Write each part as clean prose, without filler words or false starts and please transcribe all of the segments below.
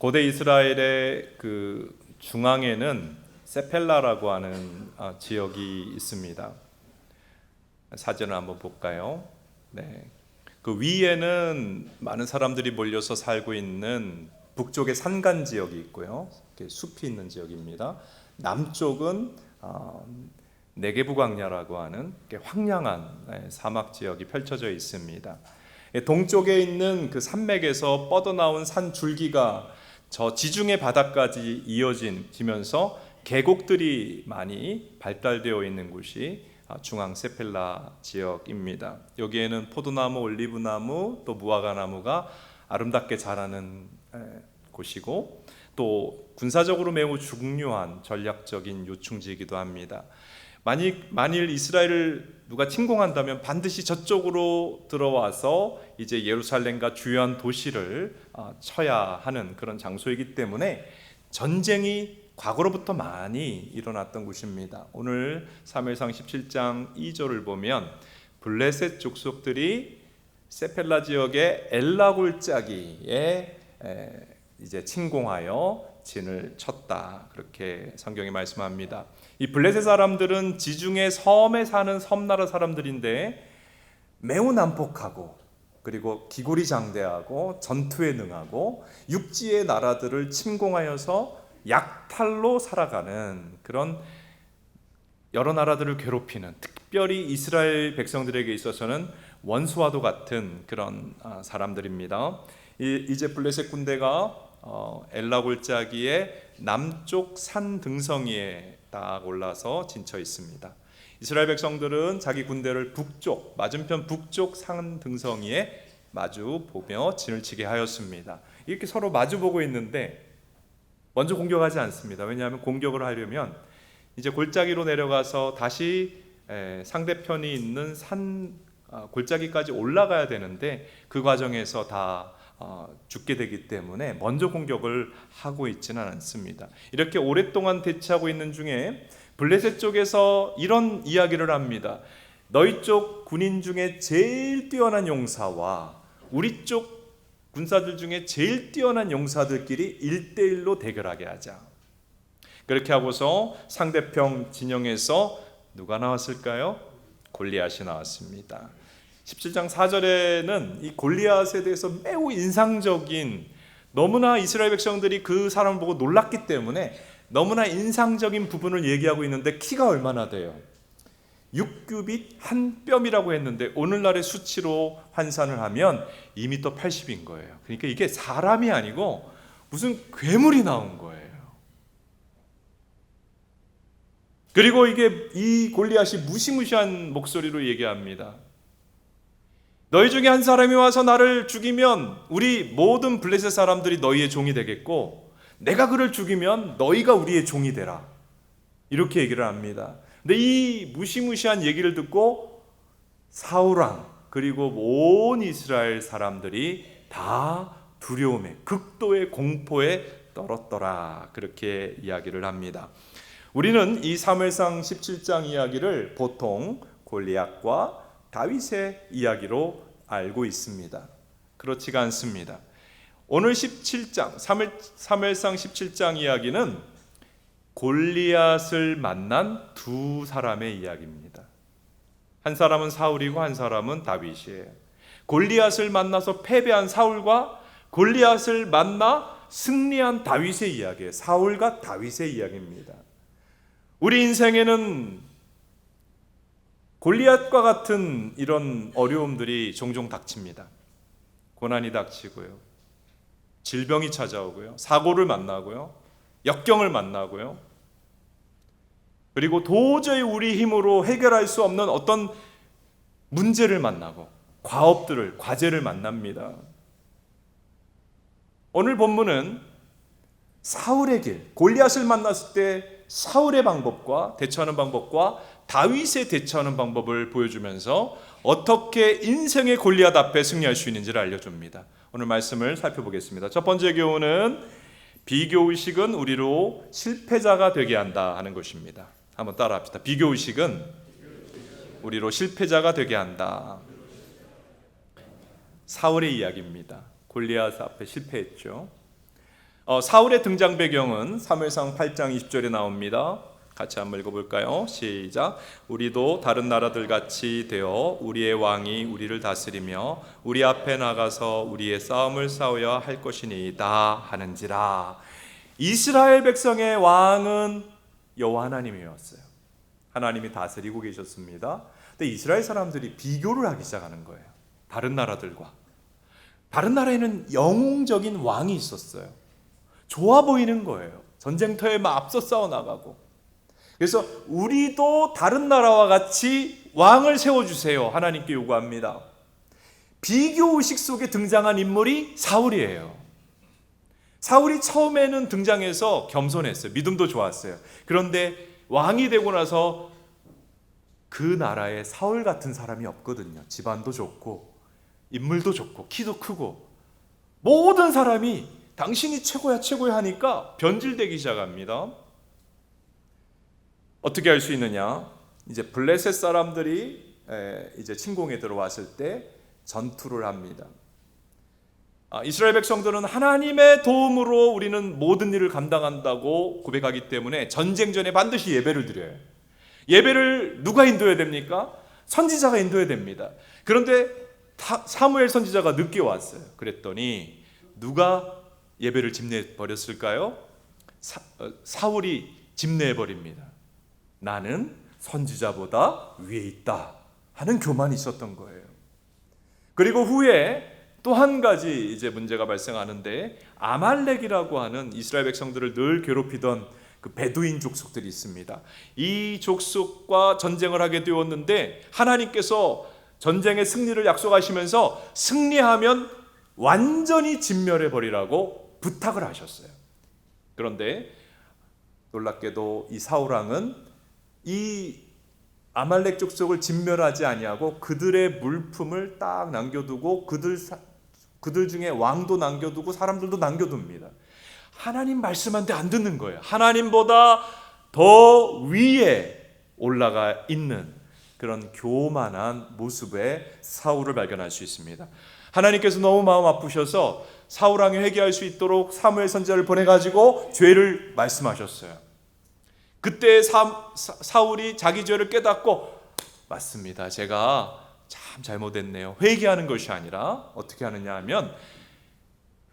고대 이스라엘의 그 중앙에는 세펠라라고 하는 지역이 있습니다. 사진을 한번 볼까요? 네. 그 위에는 많은 사람들이 몰려서 살고 있는 북쪽의 산간 지역이 있고요. 숲이 있는 지역입니다. 남쪽은 네게부 광야라고 하는 황량한 사막 지역이 펼쳐져 있습니다. 동쪽에 있는 그 산맥에서 뻗어나온 산 줄기가 저 지중해 바다까지 이어지면서 계곡들이 많이 발달되어 있는 곳이 중앙 세펠라 지역입니다. 여기에는 포도나무, 올리브나무, 또 무화과나무가 아름답게 자라는 곳이고, 또 군사적으로 매우 중요한 전략적인 요충지이기도 합니다. 만일 이스라엘을 누가 침공한다면 반드시 저쪽으로 들어와서 이제 예루살렘과 주요한 도시를 쳐야 하는 그런 장소이기 때문에 전쟁이 과거로부터 많이 일어났던 곳입니다. 오늘 사무엘상 17장 2절을 보면 블레셋 족속들이 세펠라 지역의 엘라 골짜기에 이제 침공하여 진을 쳤다, 그렇게 성경이 말씀합니다. 이 블레셋 사람들은 지중해 섬에 사는 섬나라 사람들인데 매우 난폭하고, 그리고 기골이 장대하고 전투에 능하고 육지의 나라들을 침공하여서 약탈로 살아가는 그런 여러 나라들을 괴롭히는, 특별히 이스라엘 백성들에게 있어서는 원수와도 같은 그런 사람들입니다. 이제 블레셋 군대가 엘라 골짜기의 남쪽 산 등성이에 딱 올라서 진쳐 있습니다. 이스라엘 백성들은 자기 군대를 맞은편 북쪽 산 등성이에 마주 보며 진을 치게 하였습니다. 이렇게 서로 마주 보고 있는데 먼저 공격하지 않습니다. 왜냐하면 공격을 하려면 이제 골짜기로 내려가서 다시 상대편이 있는 산 골짜기까지 올라가야 되는데 그 과정에서 다 죽게 되기 때문에 먼저 공격을 하고 있지는 않습니다. 이렇게 오랫동안 대치하고 있는 중에 블레셋 쪽에서 이런 이야기를 합니다. 너희 쪽 군인 중에 제일 뛰어난 용사와 우리 쪽 군사들 중에 제일 뛰어난 용사들끼리 1대1로 대결하게 하자. 그렇게 하고서 상대편 진영에서 누가 나왔을까요? 골리앗이 나왔습니다. 17장 4절에는 이 골리앗에 대해서 매우 인상적인, 너무나 이스라엘 백성들이 그 사람을 보고 놀랐기 때문에 너무나 인상적인 부분을 얘기하고 있는데 키가 얼마나 돼요? 6규빗 한 뼘이라고 했는데 오늘날의 수치로 환산을 하면 2m 80인 거예요. 그러니까 이게 사람이 아니고 무슨 괴물이 나온 거예요. 그리고 이 골리앗이 무시무시한 목소리로 얘기합니다. 너희 중에 한 사람이 와서 나를 죽이면 우리 모든 블레셋 사람들이 너희의 종이 되겠고, 내가 그를 죽이면 너희가 우리의 종이 되라, 이렇게 얘기를 합니다. 근데 이 무시무시한 얘기를 듣고 사울왕 그리고 온 이스라엘 사람들이 다 두려움에, 극도의 공포에 떨었더라, 그렇게 이야기를 합니다. 우리는 이 사무엘상 17장 이야기를 보통 골리앗과 다윗의 이야기로 알고 있습니다. 그렇지가 않습니다. 오늘 17장 사무엘상 17장 이야기는 골리앗을 만난 두 사람의 이야기입니다. 한 사람은 사울이고 한 사람은 다윗이에요. 골리앗을 만나서 패배한 사울과 골리앗을 만나 승리한 다윗의 이야기예요. 사울과 다윗의 이야기입니다. 우리 인생에는 골리앗과 같은 이런 어려움들이 종종 닥칩니다. 고난이 닥치고요, 질병이 찾아오고요, 사고를 만나고요, 역경을 만나고요, 그리고 도저히 우리 힘으로 해결할 수 없는 어떤 문제를 만나고 과제를 만납니다. 오늘 본문은 사울의 길, 골리앗을 만났을 때 사울의 방법과 대처하는 방법과 다윗의 대처하는 방법을 보여주면서 어떻게 인생의 골리앗 앞에 승리할 수 있는지를 알려줍니다. 오늘 말씀을 살펴보겠습니다. 첫 번째 교훈은 비교의식은 우리로 실패자가 되게 한다 하는 것입니다. 한번 따라합시다. 비교의식은 우리로 실패자가 되게 한다. 사울의 이야기입니다. 골리앗 앞에 실패했죠. 사울의 등장 배경은 사무엘상 8장 20절에 나옵니다. 같이 한번 읽어볼까요? 시작. 우리도 다른 나라들 같이 되어 우리의 왕이 우리를 다스리며 우리 앞에 나가서 우리의 싸움을 싸워야 할 것이니이다 하는지라. 이스라엘 백성의 왕은 여호와 하나님이었어요. 하나님이 다스리고 계셨습니다. 근데 이스라엘 사람들이 비교를 하기 시작하는 거예요. 다른 나라들과. 다른 나라에는 영웅적인 왕이 있었어요. 좋아 보이는 거예요. 전쟁터에 막 앞서 싸워나가고. 그래서 우리도 다른 나라와 같이 왕을 세워주세요. 하나님께 요구합니다. 비교의식 속에 등장한 인물이 사울이에요. 사울이 처음에는 등장해서 겸손했어요. 믿음도 좋았어요. 그런데 왕이 되고 나서 그 나라에 사울 같은 사람이 없거든요. 집안도 좋고 인물도 좋고 키도 크고 모든 사람이 당신이 최고야 최고야 하니까 변질되기 시작합니다. 어떻게 할 수 있느냐? 이제 블레셋 사람들이 이제 침공에 들어왔을 때 전투를 합니다. 이스라엘 백성들은 하나님의 도움으로 우리는 모든 일을 감당한다고 고백하기 때문에 전쟁 전에 반드시 예배를 드려요. 예배를 누가 인도해야 됩니까? 선지자가 인도해야 됩니다. 그런데 사무엘 선지자가 늦게 왔어요. 그랬더니 누가 예배를 집례해 버렸을까요? 사울이 집례해 버립니다. 나는 선지자보다 위에 있다 하는 교만이 있었던 거예요. 그리고 후에 또 한 가지 이제 문제가 발생하는데, 아말렉이라고 하는 이스라엘 백성들을 늘 괴롭히던 그 베두인 족속들이 있습니다. 이 족속과 전쟁을 하게 되었는데 하나님께서 전쟁의 승리를 약속하시면서 승리하면 완전히 진멸해 버리라고 부탁을 하셨어요. 그런데 놀랍게도 이 사울왕은 이 아말렉 족속을 진멸하지 아니하고 그들의 물품을 딱 남겨두고 그들 중에 왕도 남겨두고 사람들도 남겨둡니다. 하나님 말씀한테 안 듣는 거예요. 하나님보다 더 위에 올라가 있는 그런 교만한 모습의 사울을 발견할 수 있습니다. 하나님께서 너무 마음 아프셔서 사울왕이 회개할 수 있도록 사무엘 선지자를 보내가지고 죄를 말씀하셨어요. 그때 사울이 자기 죄를 깨닫고, 맞습니다, 제가 참 잘못했네요, 회개하는 것이 아니라 어떻게 하느냐 하면,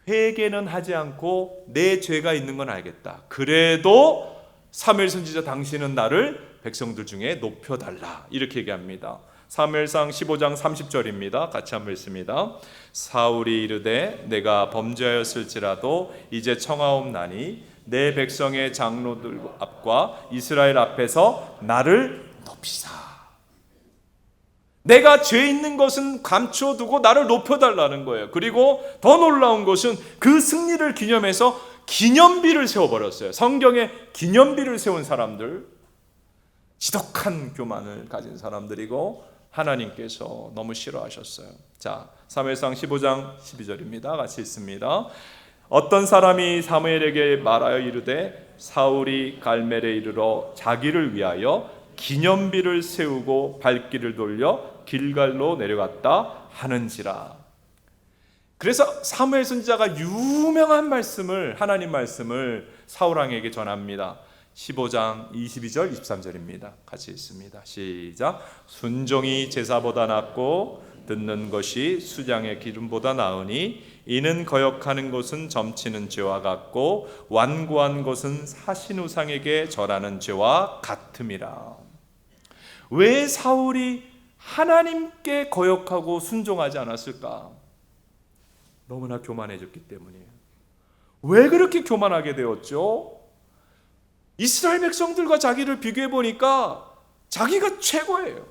회개는 하지 않고 내 죄가 있는 건 알겠다, 그래도 사무엘 선지자 당신은 나를 백성들 중에 높여달라, 이렇게 얘기합니다. 사무엘상 15장 30절입니다. 같이 한번 읽습니다. 사울이 이르되 내가 범죄하였을지라도 이제 청하옵나니 내 백성의 장로들 앞과 이스라엘 앞에서 나를 높이사. 내가 죄 있는 것은 감춰두고 나를 높여달라는 거예요. 그리고 더 놀라운 것은 그 승리를 기념해서 기념비를 세워버렸어요. 성경에 기념비를 세운 사람들, 지독한 교만을 가진 사람들이고 하나님께서 너무 싫어하셨어요. 자, 사무엘상 15장 12절입니다. 같이 읽습니다. 어떤 사람이 사무엘에게 말하여 이르되 사울이 갈멜에 이르러 자기를 위하여 기념비를 세우고 발길을 돌려 길갈로 내려갔다 하는지라. 그래서 사무엘 선지자가 유명한 말씀을, 하나님 말씀을 사울왕에게 전합니다. 15장 22절 23절입니다. 같이 읽습니다. 시작. 순종이 제사보다 낫고 듣는 것이 수장의 기름보다 나으니 이는 거역하는 것은 점치는 죄와 같고 완고한 것은 사신우상에게 절하는 죄와 같음이라. 왜 사울이 하나님께 거역하고 순종하지 않았을까? 너무나 교만해졌기 때문이에요. 왜 그렇게 교만하게 되었죠? 이스라엘 백성들과 자기를 비교해 보니까 자기가 최고예요.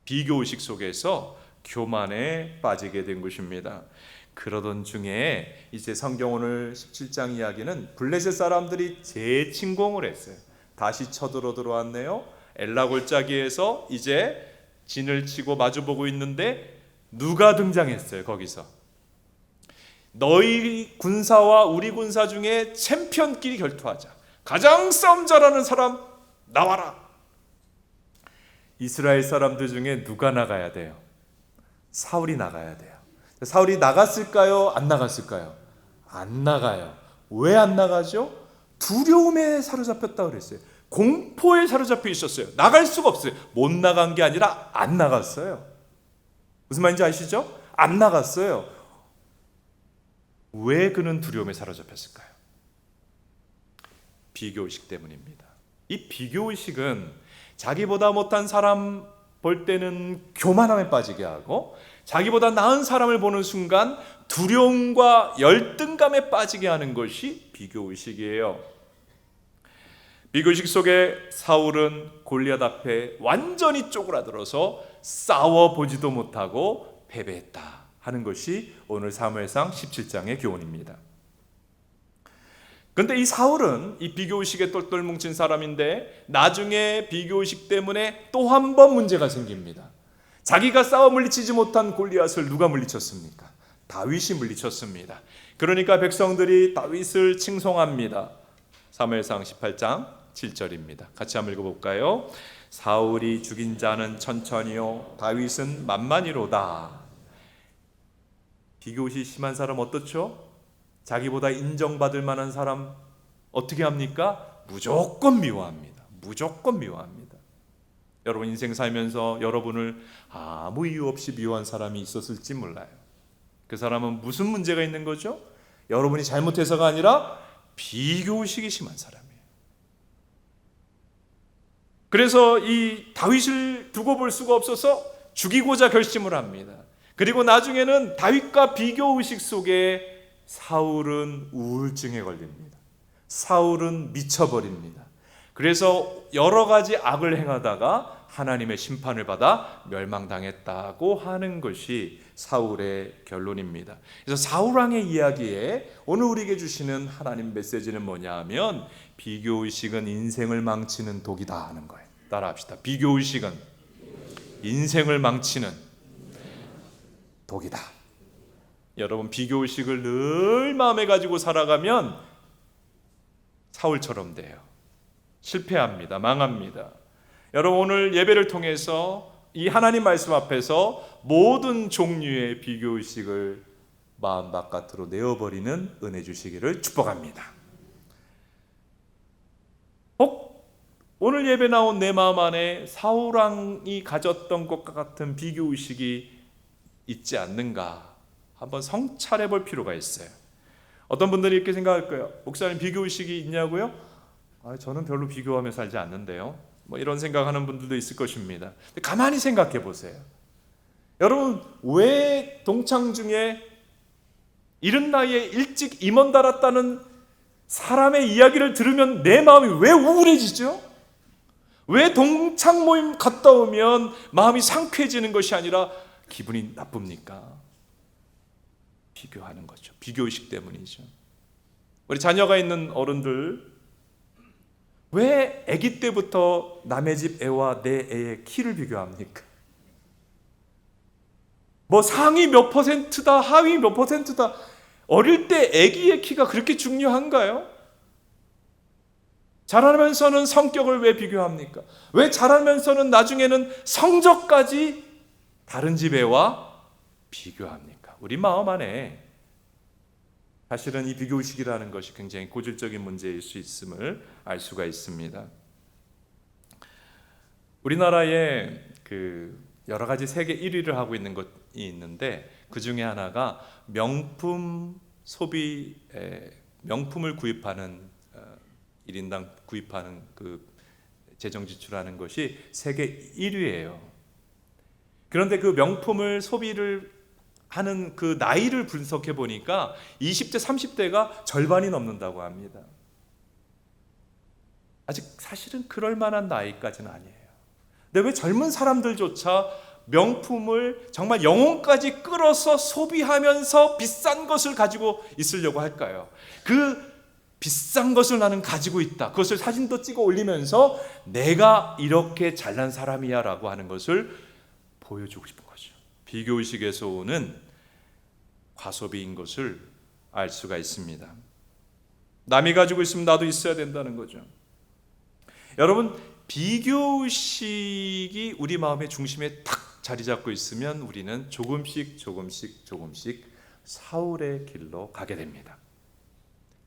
비교의식 속에서 교만에 빠지게 된 것입니다. 그러던 중에 이제 성경 오늘 17장 이야기는 블레셋 사람들이 재침공을 했어요. 다시 쳐들어 들어왔네요. 엘라 골짜기에서 이제 진을 치고 마주보고 있는데 누가 등장했어요? 거기서 너희 군사와 우리 군사 중에 챔피언끼리 결투하자. 가장 싸움 잘하는 사람 나와라. 이스라엘 사람들 중에 누가 나가야 돼요? 사울이 나가야 돼요. 사울이 나갔을까요? 안 나갔을까요? 안 나가요. 왜 안 나가죠? 두려움에 사로잡혔다고 그랬어요. 공포에 사로잡혀 있었어요. 나갈 수가 없어요. 못 나간 게 아니라 안 나갔어요. 무슨 말인지 아시죠? 안 나갔어요. 왜 그는 두려움에 사로잡혔을까요? 비교의식 때문입니다. 이 비교의식은 자기보다 못한 사람 볼 때는 교만함에 빠지게 하고, 자기보다 나은 사람을 보는 순간 두려움과 열등감에 빠지게 하는 것이 비교의식이에요. 비교의식 속에 사울은 골리앗 앞에 완전히 쪼그라들어서 싸워보지도 못하고 패배했다 하는 것이 오늘 사무엘상 17장의 교훈입니다. 그런데 이 사울은 이 비교의식에 똘똘 뭉친 사람인데 나중에 비교의식 때문에 또 한 번 문제가 생깁니다. 자기가 싸워 물리치지 못한 골리앗을 누가 물리쳤습니까? 다윗이 물리쳤습니다. 그러니까 백성들이 다윗을 칭송합니다. 사무엘상 18장 7절입니다. 같이 한번 읽어볼까요? 사울이 죽인 자는 천천히요 다윗은 만만히로다. 비교의식이 심한 사람 어떻죠? 자기보다 인정받을 만한 사람 어떻게 합니까? 무조건 미워합니다. 무조건 미워합니다. 여러분 인생 살면서 여러분을 아무 이유 없이 미워한 사람이 있었을지 몰라요. 그 사람은 무슨 문제가 있는 거죠? 여러분이 잘못해서가 아니라 비교의식이 심한 사람이에요. 그래서 이 다윗을 두고 볼 수가 없어서 죽이고자 결심을 합니다. 그리고 나중에는 다윗과 비교의식 속에 사울은 우울증에 걸립니다. 사울은 미쳐버립니다. 그래서 여러 가지 악을 행하다가 하나님의 심판을 받아 멸망당했다고 하는 것이 사울의 결론입니다. 그래서 사울왕의 이야기에 오늘 우리에게 주시는 하나님 메시지는 뭐냐 하면 비교의식은 인생을 망치는 독이다 하는 거예요. 따라합시다. 비교의식은 인생을 망치는 독이다. 여러분 비교의식을 늘 마음에 가지고 살아가면 사울처럼 돼요. 실패합니다. 망합니다. 여러분 오늘 예배를 통해서 이 하나님 말씀 앞에서 모든 종류의 비교의식을 마음 바깥으로 내어버리는 은혜 주시기를 축복합니다. 오늘 예배 나온 내 마음 안에 사울왕이 가졌던 것과 같은 비교의식이 있지 않는가 한번 성찰해 볼 필요가 있어요. 어떤 분들이 이렇게 생각할 거예요. 목사님 비교의식이 있냐고요? 저는 별로 비교하며 살지 않는데요. 이런 생각하는 분들도 있을 것입니다. 근데 가만히 생각해 보세요. 여러분 왜 동창 중에 이른 나이에 일찍 임원 달았다는 사람의 이야기를 들으면 내 마음이 왜 우울해지죠? 왜 동창 모임 갔다 오면 마음이 상쾌해지는 것이 아니라 기분이 나쁩니까? 비교하는 거죠. 비교의식 때문이죠. 우리 자녀가 있는 어른들 왜 아기 때부터 남의 집 애와 내 애의 키를 비교합니까? 상위 몇 퍼센트다 하위 몇 퍼센트다. 어릴 때 아기의 키가 그렇게 중요한가요? 자라면서는 성격을 왜 비교합니까? 왜 자라면서는 나중에는 성적까지 다른 집 애와 비교합니까? 우리 마음 안에 사실은 이 비교의식이라는 것이 굉장히 고질적인 문제일 수 있음을 알 수가 있습니다. 우리나라에 여러 가지 세계 1위를 하고 있는 것이 있는데 그 중에 하나가 명품 소비, 명품을 구입하는 1인당 구입하는 그 재정 지출하는 것이 세계 1위예요. 그런데 그 명품을 소비를 하는 그 나이를 분석해 보니까 20대, 30대가 절반이 넘는다고 합니다. 아직 사실은 그럴 만한 나이까지는 아니에요. 근데 왜 젊은 사람들조차 명품을 정말 영혼까지 끌어서 소비하면서 비싼 것을 가지고 있으려고 할까요? 그 비싼 것을 나는 가지고 있다. 그것을 사진도 찍어 올리면서 내가 이렇게 잘난 사람이야 라고 하는 것을 보여주고 싶은 거죠. 비교의식에서 오는 과소비인 것을 알 수가 있습니다. 남이 가지고 있으면 나도 있어야 된다는 거죠. 여러분 비교의식이 우리 마음의 중심에 탁 자리 잡고 있으면 우리는 조금씩 사울의 길로 가게 됩니다.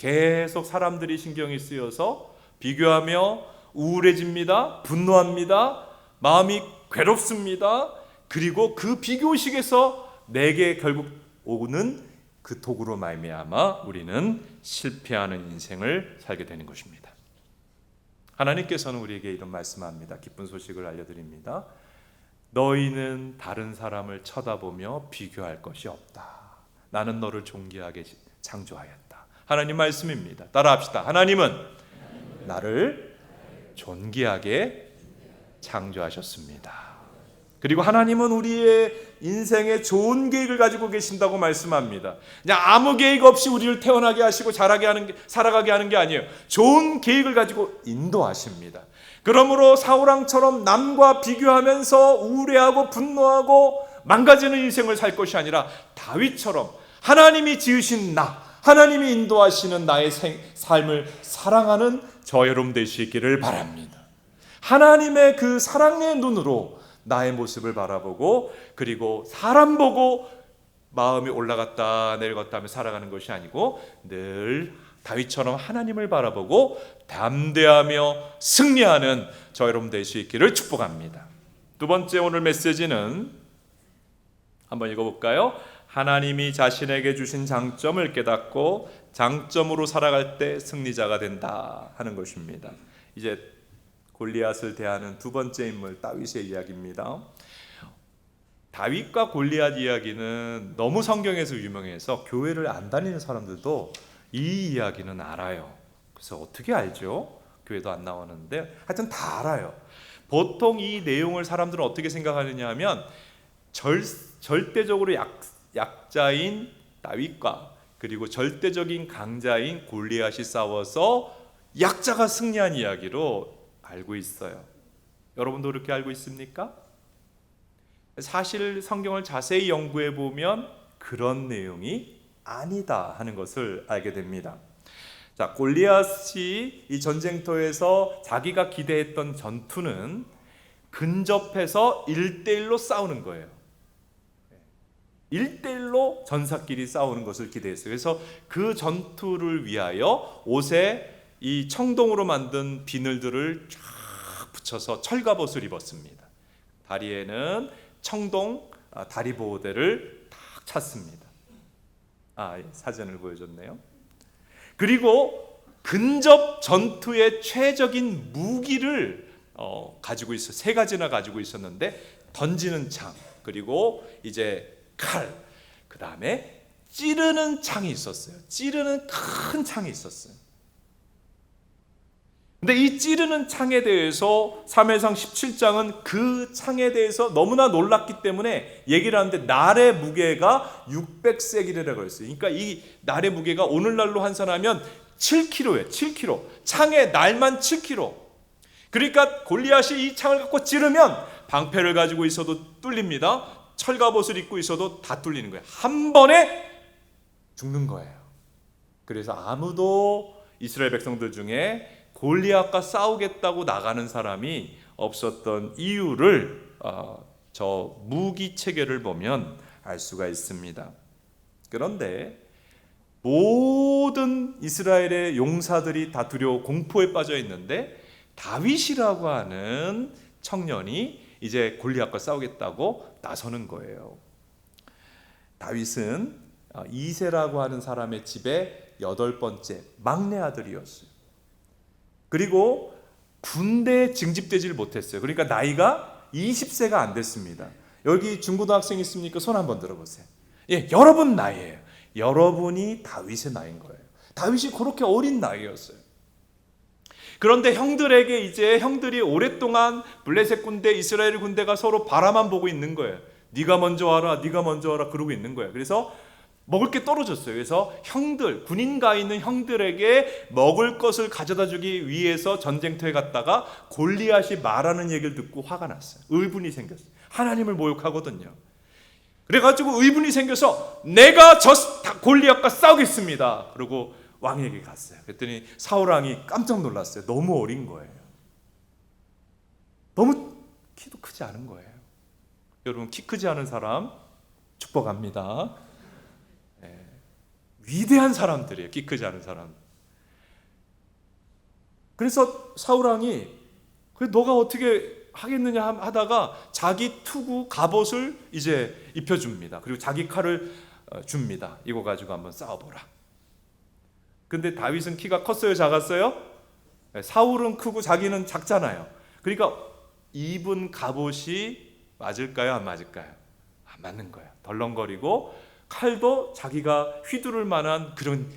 계속 사람들이 신경이 쓰여서 비교하며 우울해집니다. 분노합니다. 마음이 괴롭습니다. 그리고 그 비교식에서 내게 결국 오는 그 도구로 말미암아 우리는 실패하는 인생을 살게 되는 것입니다. 하나님께서는 우리에게 이런 말씀합니다. 기쁜 소식을 알려드립니다. 너희는 다른 사람을 쳐다보며 비교할 것이 없다. 나는 너를 존귀하게 창조하였다. 하나님 말씀입니다. 따라합시다. 하나님은 나를 존귀하게 창조하셨습니다. 그리고 하나님은 우리의 인생에 좋은 계획을 가지고 계신다고 말씀합니다. 그냥 아무 계획 없이 우리를 태어나게 하시고 살아가게 하는 게 아니에요. 좋은 계획을 가지고 인도하십니다. 그러므로 사울왕처럼 남과 비교하면서 우울해하고 분노하고 망가지는 인생을 살 것이 아니라 다윗처럼 하나님이 지으신 나, 하나님이 인도하시는 나의 삶을 사랑하는 저 여러분 되시기를 바랍니다. 하나님의 그 사랑의 눈으로 나의 모습을 바라보고 그리고 사람 보고 마음이 올라갔다 내려갔다 하며 살아가는 것이 아니고 늘 다윗처럼 하나님을 바라보고 담대하며 승리하는 저 여러분 될 수 있기를 축복합니다. 두 번째 오늘 메시지는 한번 읽어볼까요? 하나님이 자신에게 주신 장점을 깨닫고 장점으로 살아갈 때 승리자가 된다 하는 것입니다. 이제 골리앗을 대하는 두 번째 인물 다윗의 이야기입니다. 다윗과 골리앗 이야기는 너무 성경에서 유명해서 교회를 안 다니는 사람들도 이 이야기는 알아요. 그래서 어떻게 알죠? 교회도 안 나오는데 하여튼 다 알아요. 보통 이 내용을 사람들은 어떻게 생각하느냐 하면 절대적으로 약자인 다윗과 그리고 절대적인 강자인 골리앗이 싸워서 약자가 승리한 이야기로 알고 있어요. 여러분도 그렇게 알고 있습니까? 사실 성경을 자세히 연구해 보면 그런 내용이 아니다 하는 것을 알게 됩니다. 자, 골리앗이 이 전쟁터에서 자기가 기대했던 전투는 근접해서 1대1로 싸우는 거예요. 1대1로 전사끼리 싸우는 것을 기대했어요. 그래서 그 전투를 위하여 옷에 이 청동으로 만든 비늘들을 쫙 붙여서 철갑옷을 입었습니다. 다리에는 청동 다리 보호대를 딱 찼습니다. 사진을 보여줬네요. 그리고 근접 전투의 최적인 무기를 가지고 있어 세 가지나 가지고 있었는데 던지는 창, 그리고 이제 칼, 그 다음에 찌르는 창이 있었어요. 찌르는 큰 창이 있었어요. 근데 이 찌르는 창에 대해서 사무엘상 17장은 그 창에 대해서 너무나 놀랐기 때문에 얘기를 하는데 날의 무게가 600세겔이라고 했어요. 그러니까 이 날의 무게가 오늘날로 환산하면 7kg예요. 7kg. 창의 날만 7kg. 그러니까 골리앗이 이 창을 갖고 찌르면 방패를 가지고 있어도 뚫립니다. 철갑옷을 입고 있어도 다 뚫리는 거예요. 한 번에 죽는 거예요. 그래서 아무도 이스라엘 백성들 중에 골리앗과 싸우겠다고 나가는 사람이 없었던 이유를 저 무기 체계를 보면 알 수가 있습니다. 그런데 모든 이스라엘의 용사들이 다 두려워 공포에 빠져 있는데 다윗이라고 하는 청년이 이제 골리앗과 싸우겠다고 나서는 거예요. 다윗은 이새라고 하는 사람의 집에 8번째 막내 아들이었어요. 그리고 군대에 징집되지를 못했어요. 그러니까 나이가 20세가 안 됐습니다. 여기 중고등학생 있습니까? 손 한번 들어보세요. 예, 여러분 나이예요. 여러분이 다윗의 나이인 거예요. 다윗이 그렇게 어린 나이였어요. 그런데 형들에게 이제 형들이 오랫동안 블레셋 군대, 이스라엘 군대가 서로 바라만 보고 있는 거예요. 네가 먼저 와라, 네가 먼저 와라 그러고 있는 거예요. 그래서 먹을 게 떨어졌어요. 그래서 형들, 군인 가 있는 형들에게 먹을 것을 가져다 주기 위해서 전쟁터에 갔다가 골리앗이 말하는 얘기를 듣고 화가 났어요. 의분이 생겼어요. 하나님을 모욕하거든요. 그래가지고 의분이 생겨서 내가 저 골리앗과 싸우겠습니다. 그리고 왕에게 갔어요. 그랬더니 사울왕이 깜짝 놀랐어요. 너무 어린 거예요. 너무 키도 크지 않은 거예요. 여러분, 키 크지 않은 사람 축복합니다. 위대한 사람들이에요. 키 크지 않은 사람. 그래서 사울 왕이 그래 너가 어떻게 하겠느냐 하다가 자기 투구 갑옷을 이제 입혀줍니다. 그리고 자기 칼을 줍니다. 이거 가지고 한번 싸워보라. 근데 다윗은 키가 컸어요, 작았어요? 사울은 크고 자기는 작잖아요. 그러니까 입은 갑옷이 맞을까요, 안 맞을까요? 안 맞는 거예요. 덜렁거리고 칼도 자기가 휘두를 만한 그런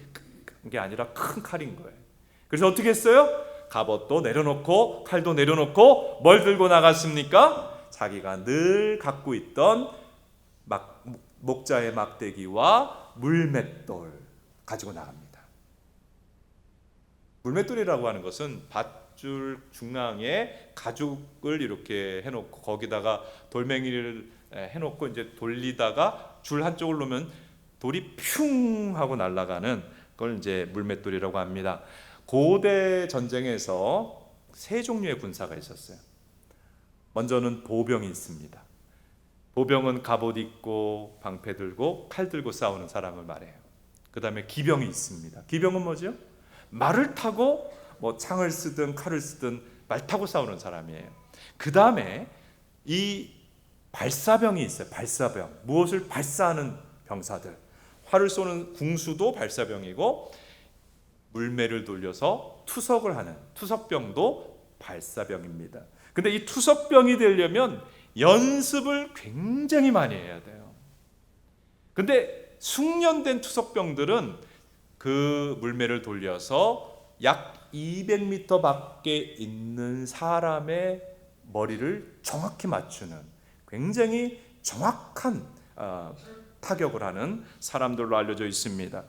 게 아니라 큰 칼인 거예요. 그래서 어떻게 했어요? 갑옷도 내려놓고 칼도 내려놓고 뭘 들고 나갔습니까? 자기가 늘 갖고 있던 목자의 막대기와 물맷돌 가지고 나갑니다. 물맷돌이라고 하는 것은 밧줄 중앙에 가죽을 이렇게 해놓고 거기다가 돌멩이를 해놓고 이제 돌리다가 줄 한쪽을 놓으면 돌이 퓨 하고 날아가는 걸 이제 물맷돌이라고 합니다. 고대 전쟁에서 세 종류의 군사가 있었어요. 먼저는 보병이 있습니다. 보병은 갑옷 입고 방패 들고 칼 들고 싸우는 사람을 말해요. 그 다음에 기병이 있습니다. 기병은 뭐죠? 말을 타고 뭐 창을 쓰든 칼을 쓰든 말 타고 싸우는 사람이에요. 그 다음에 이 발사병이 있어요. 발사병, 무엇을 발사하는 병사들. 활을 쏘는 궁수도 발사병이고 물매를 돌려서 투석을 하는 투석병도 발사병입니다. 근데 이 투석병이 되려면 연습을 굉장히 많이 해야 돼요. 근데 숙련된 투석병들은 그 물매를 돌려서 약 200m 밖에 있는 사람의 머리를 정확히 맞추는 굉장히 정확한 타격을 하는 사람들로 알려져 있습니다.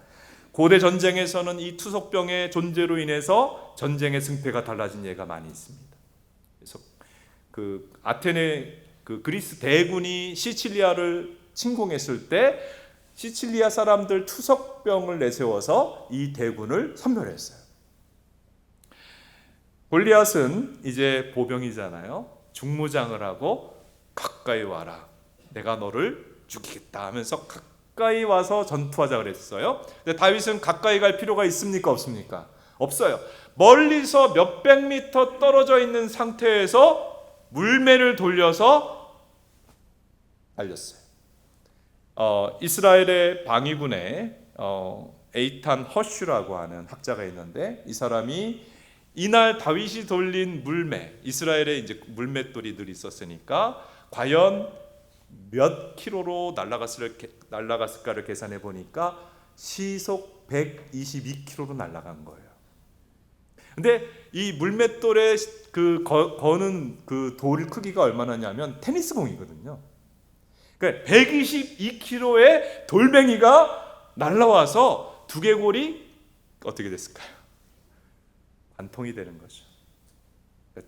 고대 전쟁에서는 이 투석병의 존재로 인해서 전쟁의 승패가 달라진 예가 많이 있습니다. 그래서 그 아테네 그 그리스 대군이 시칠리아를 침공했을 때 시칠리아 사람들 투석병을 내세워서 이 대군을 섬멸했어요. 골리앗은 이제 보병이잖아요. 중무장을 하고 가까이 와라. 내가 너를 죽이겠다 하면서 가까이 와서 전투하자 그랬어요. 근데 다윗은 가까이 갈 필요가 있습니까, 없습니까? 없어요. 멀리서 몇백 미터 떨어져 있는 상태에서 물매를 돌려서 알렸어요. 이스라엘의 방위군에 에이탄 허슈라고 하는 학자가 있는데 이 사람이 이날 다윗이 돌린 물매, 이스라엘에 이제 물맷돌이들이 있었으니까 과연 몇 킬로로 날아갔을까를 계산해 보니까 시속 122킬로로 날아간 거예요. 근데 이 물맷돌의 그 거는 그 돌 크기가 얼마나냐면 테니스 공이거든요. 그러니까 122킬로의 돌멩이가 날아와서 두개골이 어떻게 됐을까요? 관통이 되는 거죠.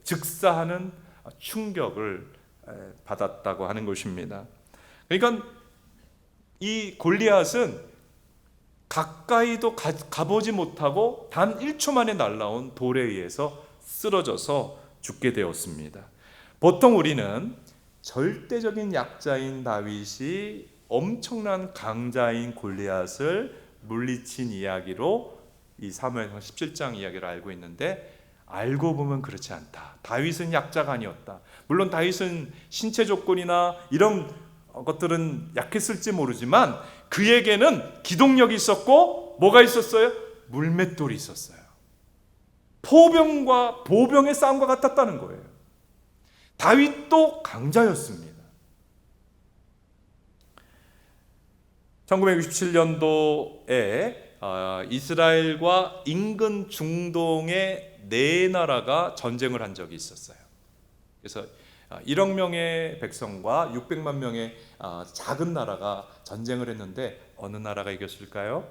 즉사하는 충격을 받았다고 하는 것입니다. 그러니까 이 골리앗은 가까이도 가보지 못하고 단 1초 만에 날아온 돌에 의해서 쓰러져서 죽게 되었습니다. 보통 우리는 절대적인 약자인 다윗이 엄청난 강자인 골리앗을 물리친 이야기로 이 사무엘상 17장 이야기를 알고 있는데 알고 보면 그렇지 않다. 다윗은 약자가 아니었다. 물론 다윗은 신체 조건이나 이런 것들은 약했을지 모르지만 그에게는 기동력이 있었고 뭐가 있었어요? 물맷돌이 있었어요. 포병과 보병의 싸움과 같았다는 거예요. 다윗도 강자였습니다. 1967년도에 이스라엘과 인근 중동의 네 나라가 전쟁을 한 적이 있었어요. 그래서 1억 명의 백성과 600만 명의 작은 나라가 전쟁을 했는데 어느 나라가 이겼을까요?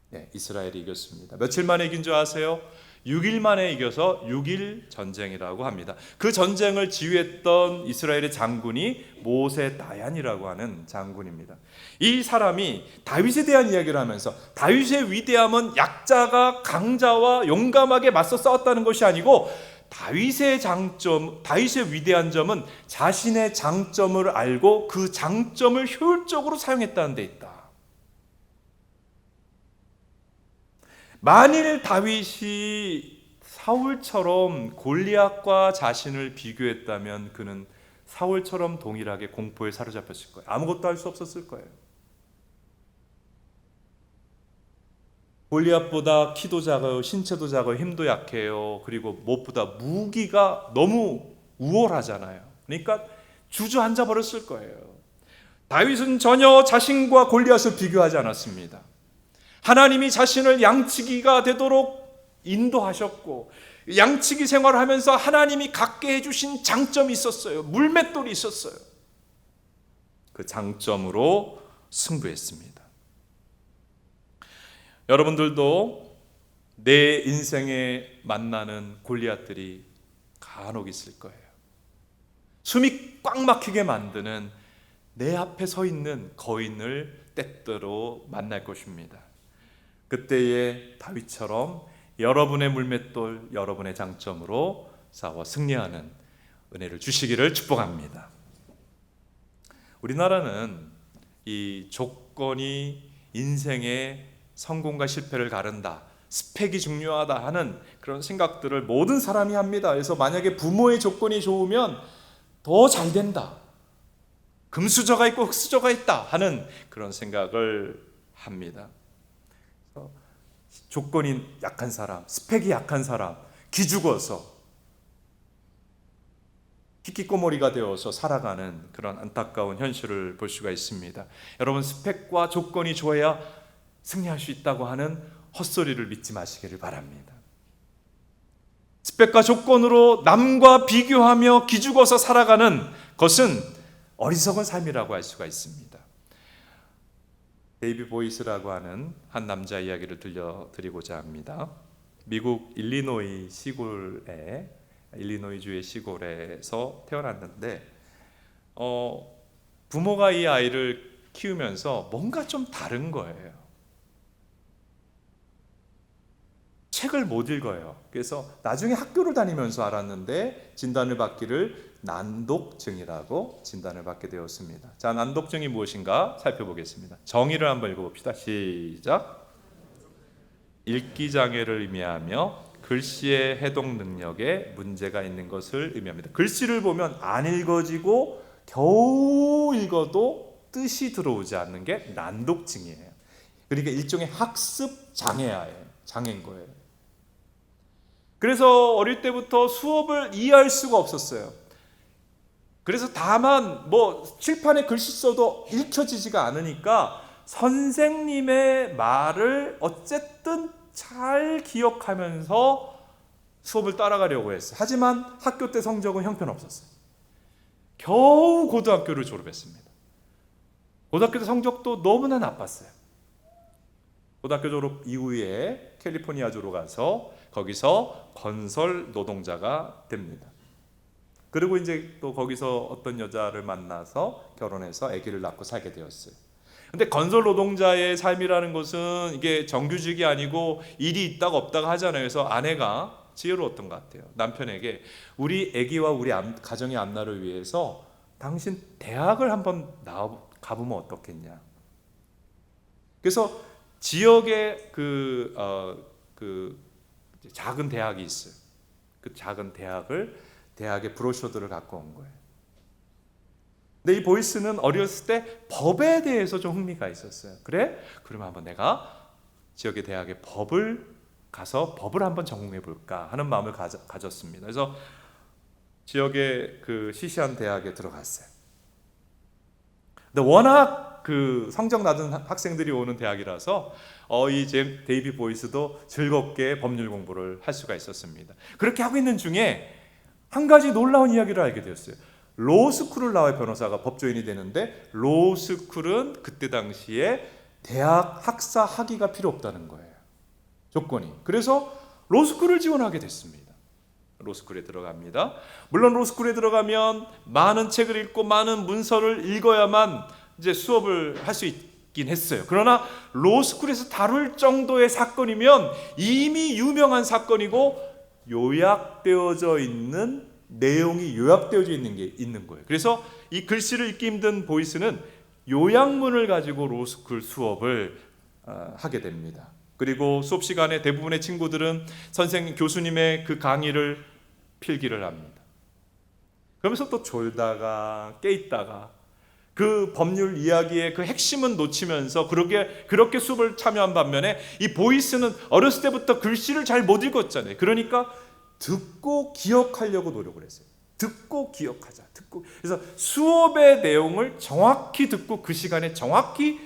네, 이스라엘이 이겼습니다. 며칠 만에 이긴 줄 아세요? 6일 만에 이겨서 6일 전쟁이라고 합니다. 그 전쟁을 지휘했던 이스라엘의 장군이 모세 다얀이라고 하는 장군입니다. 이 사람이 다윗에 대한 이야기를 하면서 다윗의 위대함은 약자가 강자와 용감하게 맞서 싸웠다는 것이 아니고 다윗의 위대한 점은 자신의 장점을 알고 그 장점을 효율적으로 사용했다는 데 있다. 만일 다윗이 사울처럼 골리앗과 자신을 비교했다면 그는 사울처럼 동일하게 공포에 사로잡혔을 거예요. 아무것도 할 수 없었을 거예요. 골리앗보다 키도 작아요, 신체도 작아요, 힘도 약해요. 그리고 무엇보다 무기가 너무 우월하잖아요. 그러니까 주저앉아 버렸을 거예요. 다윗은 전혀 자신과 골리앗을 비교하지 않았습니다. 하나님이 자신을 양치기가 되도록 인도하셨고, 양치기 생활을 하면서 하나님이 갖게 해주신 장점이 있었어요. 물맷돌이 있었어요. 그 장점으로 승부했습니다. 여러분들도 내 인생에 만나는 골리앗들이 간혹 있을 거예요. 숨이 꽉 막히게 만드는 내 앞에 서 있는 거인을 때때로 만날 것입니다. 그때에 다윗처럼 여러분의 물맷돌, 여러분의 장점으로 싸워 승리하는 은혜를 주시기를 축복합니다. 우리나라는 이 조건이 인생의 성공과 실패를 가른다, 스펙이 중요하다 하는 그런 생각들을 모든 사람이 합니다. 그래서 만약에 부모의 조건이 좋으면 더 잘 된다, 금수저가 있고 흙수저가 있다 하는 그런 생각을 합니다. 조건이 약한 사람, 스펙이 약한 사람, 기죽어서 히키꼬모리가 되어서 살아가는 그런 안타까운 현실을 볼 수가 있습니다. 여러분, 스펙과 조건이 좋아야 승리할 수 있다고 하는 헛소리를 믿지 마시기를 바랍니다. 스펙과 조건으로 남과 비교하며 기죽어서 살아가는 것은 어리석은 삶이라고 할 수가 있습니다. 데이비 보이스라고 하는 한 남자 이야기를 들려드리고자 합니다. 미국 일리노이주의 시골에서 태어났는데 부모가 이 아이를 키우면서 뭔가 좀 다른 거예요. 책을 못 읽어요. 그래서 나중에 학교를 다니면서 알았는데 진단을 받기를 난독증이라고 진단을 받게 되었습니다. 자, 난독증이 무엇인가 살펴보겠습니다. 정의를 한번 읽어봅시다. 시작. 읽기 장애를 의미하며 글씨의 해독 능력에 문제가 있는 것을 의미합니다. 글씨를 보면 안 읽어지고 겨우 읽어도 뜻이 들어오지 않는 게 난독증이에요. 그러니까 일종의 학습 장애인 거예요. 그래서 어릴 때부터 수업을 이해할 수가 없었어요. 그래서 다만 칠판에 글씨 써도 읽혀지지가 않으니까 선생님의 말을 어쨌든 잘 기억하면서 수업을 따라가려고 했어요. 하지만 학교 때 성적은 형편없었어요. 겨우 고등학교를 졸업했습니다. 고등학교 때 성적도 너무나 나빴어요. 고등학교 졸업 이후에 캘리포니아주로 가서 거기서 건설 노동자가 됩니다. 그리고 이제 또 거기서 어떤 여자를 만나서 결혼해서 아기를 낳고 살게 되었어요. 근데 건설 노동자의 삶이라는 것은 이게 정규직이 아니고 일이 있다가 없다가 하잖아요. 그래서 아내가 지혜로웠던 것 같아요. 남편에게 우리 아기와 우리 가정의 앞날을 위해서 당신 대학을 한번 가보면 어떻겠냐. 그래서 지역에 그 작은 대학이 있어요. 그 작은 대학의 브로셔들을 갖고 온 거예요. 근데 이 보이스는 어렸을 때 법에 대해서 좀 흥미가 있었어요. 그래? 그러면 한번 내가 지역의 대학의 법을 한번 전공해 볼까 하는 마음을 가졌습니다. 그래서 지역의 그 시시한 대학에 들어갔어요. 근데 워낙 그 성적 낮은 학생들이 오는 대학이라서 이 데이비 보이스도 즐겁게 법률 공부를 할 수가 있었습니다. 그렇게 하고 있는 중에 한 가지 놀라운 이야기를 알게 되었어요. 로스쿨을 나와야 변호사가 법조인이 되는데 로스쿨은 그때 당시에 대학 학사 학위가 필요 없다는 거예요. 조건이. 그래서 로스쿨을 지원하게 됐습니다. 로스쿨에 들어갑니다. 물론 로스쿨에 들어가면 많은 책을 읽고 많은 문서를 읽어야만 이제 수업을 할 수 있긴 했어요. 그러나 로스쿨에서 다룰 정도의 사건이면 이미 유명한 사건이고 요약되어져 있는 내용이 요약되어져 있는 게 있는 거예요. 그래서 이 글씨를 읽기 힘든 보이스는 요약문을 가지고 로스쿨 수업을 하게 됩니다. 그리고 수업 시간에 대부분의 친구들은 선생님, 교수님의 그 강의를 필기를 합니다. 그러면서 또 졸다가 깨 있다가 그 법률 이야기의 그 핵심은 놓치면서 그렇게 수업을 참여한 반면에 이 보이스는 어렸을 때부터 글씨를 잘 못 읽었잖아요. 그러니까 듣고 기억하려고 노력을 했어요. 듣고 기억하자. 그래서 수업의 내용을 정확히 듣고 그 시간에 정확히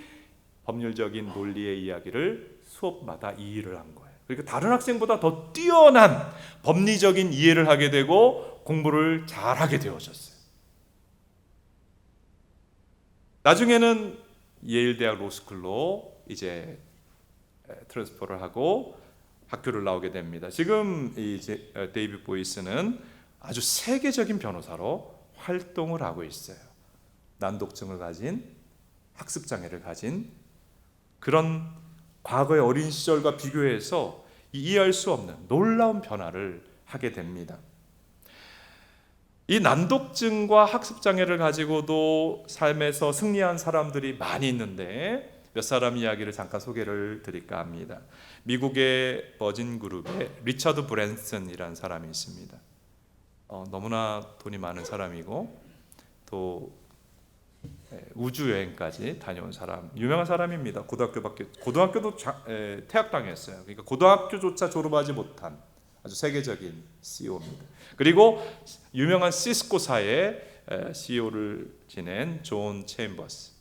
법률적인 논리의 이야기를 수업마다 이해를 한 거예요. 그러니까 다른 학생보다 더 뛰어난 법리적인 이해를 하게 되고 공부를 잘하게 되어졌어요. 나중에는 예일대학 로스쿨로 이제 트랜스퍼를 하고 학교를 나오게 됩니다. 지금 이제 데이빗 보이스는 아주 세계적인 변호사로 활동을 하고 있어요. 난독증을 가진, 학습 장애를 가진 그런 과거의 어린 시절과 비교해서 이해할 수 없는 놀라운 변화를 하게 됩니다. 이 난독증과 학습 장애를 가지고도 삶에서 승리한 사람들이 많이 있는데 몇 사람 이야기를 잠깐 소개를 드릴까 합니다. 미국의 버진 그룹의 리처드 브랜슨이라는 사람이 있습니다. 너무나 돈이 많은 사람이고 또 우주 여행까지 다녀온 사람, 유명한 사람입니다. 고등학교도 퇴학당했어요. 그러니까 고등학교조차 졸업하지 못한 아주 세계적인 CEO입니다. 그리고 유명한 시스코사의 CEO를 지낸 존 체인버스,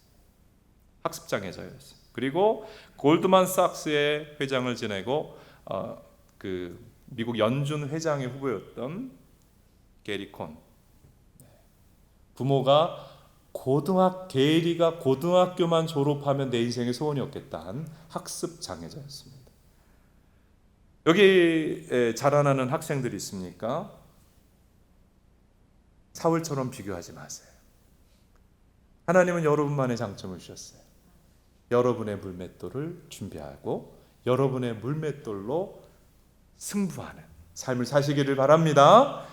학습장애자였어요. 그리고 골드만삭스의 회장을 지내고 그 미국 연준 회장의 후보였던 게리 콘. 부모가 게리가 고등학교만 졸업하면 내 인생의 소원이 없겠다 한 학습 장애자였습니다. 여기 자라나는 학생들이 있습니까? 사울처럼 비교하지 마세요. 하나님은 여러분만의 장점을 주셨어요. 여러분의 물맷돌을 준비하고 여러분의 물맷돌로 승부하는 삶을 사시기를 바랍니다.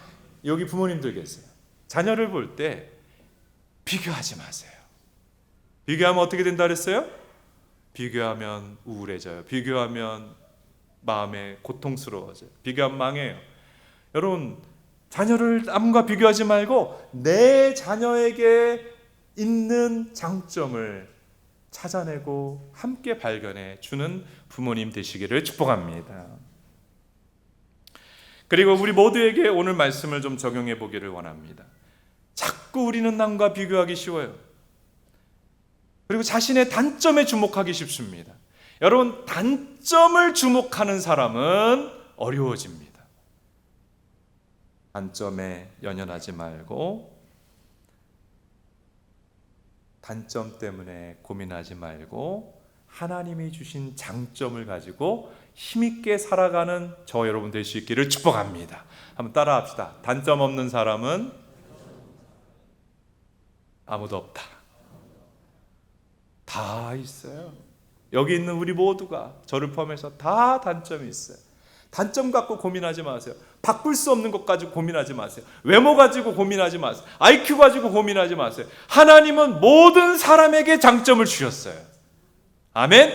여기 부모님들 계세요. 자녀를 볼 때 비교하지 마세요. 비교하면 어떻게 된다 그랬어요? 비교하면 우울해져요. 비교하면 마음에 고통스러워져요. 비교하면 망해요. 여러분, 자녀를 남과 비교하지 말고 내 자녀에게 있는 장점을 찾아내고 함께 발견해 주는 부모님 되시기를 축복합니다. 그리고 우리 모두에게 오늘 말씀을 좀 적용해 보기를 원합니다. 자꾸 우리는 남과 비교하기 쉬워요. 그리고 자신의 단점에 주목하기 쉽습니다. 여러분, 단점을 주목하는 사람은 어려워집니다. 단점에 연연하지 말고 단점 때문에 고민하지 말고 하나님이 주신 장점을 가지고 힘있게 살아가는 저 여러분 될 수 있기를 축복합니다. 한번 따라합시다. 단점 없는 사람은 아무도 없다. 다 있어요. 여기 있는 우리 모두가 저를 포함해서 다 단점이 있어요. 단점 갖고 고민하지 마세요. 바꿀 수 없는 것 가지고 고민하지 마세요. 외모 가지고 고민하지 마세요. IQ 가지고 고민하지 마세요. 하나님은 모든 사람에게 장점을 주셨어요. 아멘.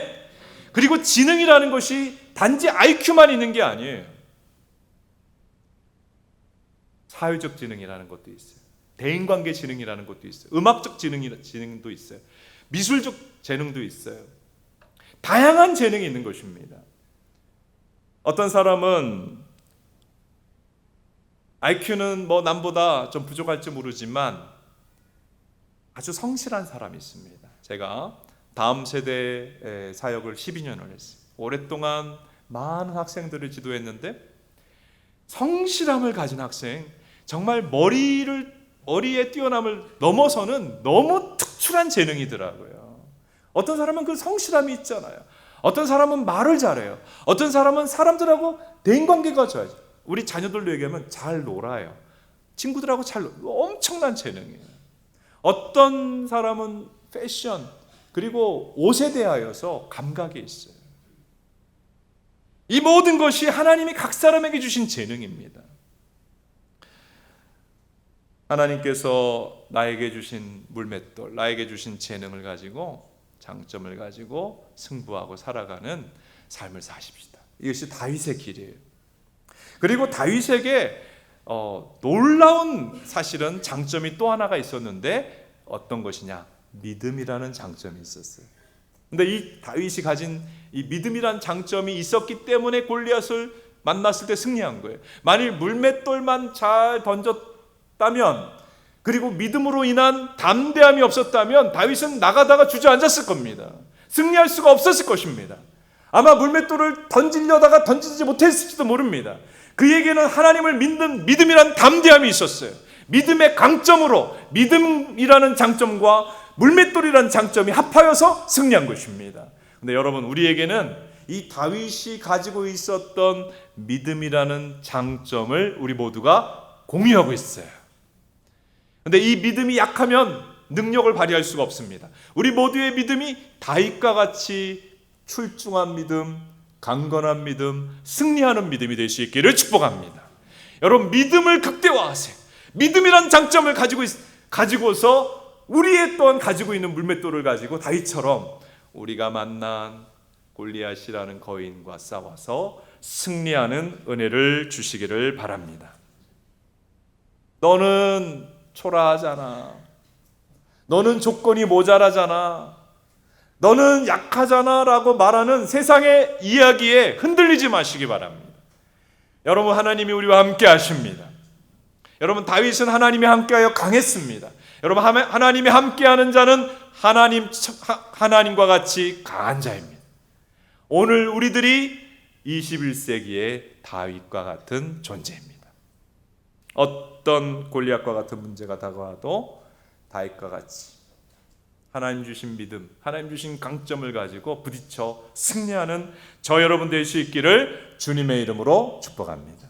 그리고 지능이라는 것이 단지 IQ만 있는 게 아니에요. 사회적 지능이라는 것도 있어요. 대인관계 지능이라는 것도 있어요. 음악적 지능도 있어요. 미술적 재능도 있어요. 다양한 재능이 있는 것입니다. 어떤 사람은 IQ는 뭐 남보다 좀 부족할지 모르지만 아주 성실한 사람이 있습니다. 제가 다음 세대 사역을 12년을 했어요. 오랫동안 많은 학생들을 지도했는데 성실함을 가진 학생, 정말 머리의 뛰어남을 넘어서는 너무 특출한 재능이더라고요. 어떤 사람은 그 성실함이 있잖아요. 어떤 사람은 말을 잘해요. 어떤 사람은 사람들하고 대인관계가 좋아요. 우리 자녀들로 얘기하면 잘 놀아요. 친구들하고 엄청난 재능이에요. 어떤 사람은 패션 그리고 옷에 대하여서 감각이 있어요. 이 모든 것이 하나님이 각 사람에게 주신 재능입니다. 하나님께서 나에게 주신 물맷돌, 나에게 주신 재능을 가지고 장점을 가지고 승부하고 살아가는 삶을 사십시다. 이것이 다윗의 길이에요. 그리고 다윗에게 놀라운 사실은 장점이 또 하나가 있었는데 어떤 것이냐? 믿음이라는 장점이 있었어요. 근데 이 다윗이 가진 이 믿음이란 장점이 있었기 때문에 골리앗을 만났을 때 승리한 거예요. 만일 물맷돌만 잘 던졌다면, 그리고 믿음으로 인한 담대함이 없었다면 다윗은 나가다가 주저앉았을 겁니다. 승리할 수가 없었을 것입니다. 아마 물맷돌을 던지려다가 던지지 못했을지도 모릅니다. 그에게는 하나님을 믿는 믿음이란 담대함이 있었어요. 믿음의 강점으로 믿음이라는 장점과 물맷돌이라는 장점이 합하여서 승리한 것입니다. 근데 여러분, 우리에게는 이 다윗이 가지고 있었던 믿음이라는 장점을 우리 모두가 공유하고 있어요. 근데 이 믿음이 약하면 능력을 발휘할 수가 없습니다. 우리 모두의 믿음이 다윗과 같이 출중한 믿음, 강건한 믿음, 승리하는 믿음이 될 수 있기를 축복합니다. 여러분, 믿음을 극대화하세요. 믿음이란 장점을 가지고서 우리의 또한 가지고 있는 물맷돌을 가지고 다윗처럼 우리가 만난 골리앗이라는 거인과 싸워서 승리하는 은혜를 주시기를 바랍니다. 너는 초라하잖아. 너는 조건이 모자라잖아. 너는 약하잖아 라고 말하는 세상의 이야기에 흔들리지 마시기 바랍니다. 여러분, 하나님이 우리와 함께 하십니다. 여러분, 다윗은 하나님이 함께하여 강했습니다. 여러분, 하나님이 함께하는 자는 하나님과 같이 강한 자입니다. 오늘 우리들이 21세기의 다윗과 같은 존재입니다. 어떤 골리앗과 같은 문제가 다가와도 다윗과 같이 하나님 주신 믿음, 하나님 주신 강점을 가지고 부딪혀 승리하는 저 여러분 될 수 있기를 주님의 이름으로 축복합니다.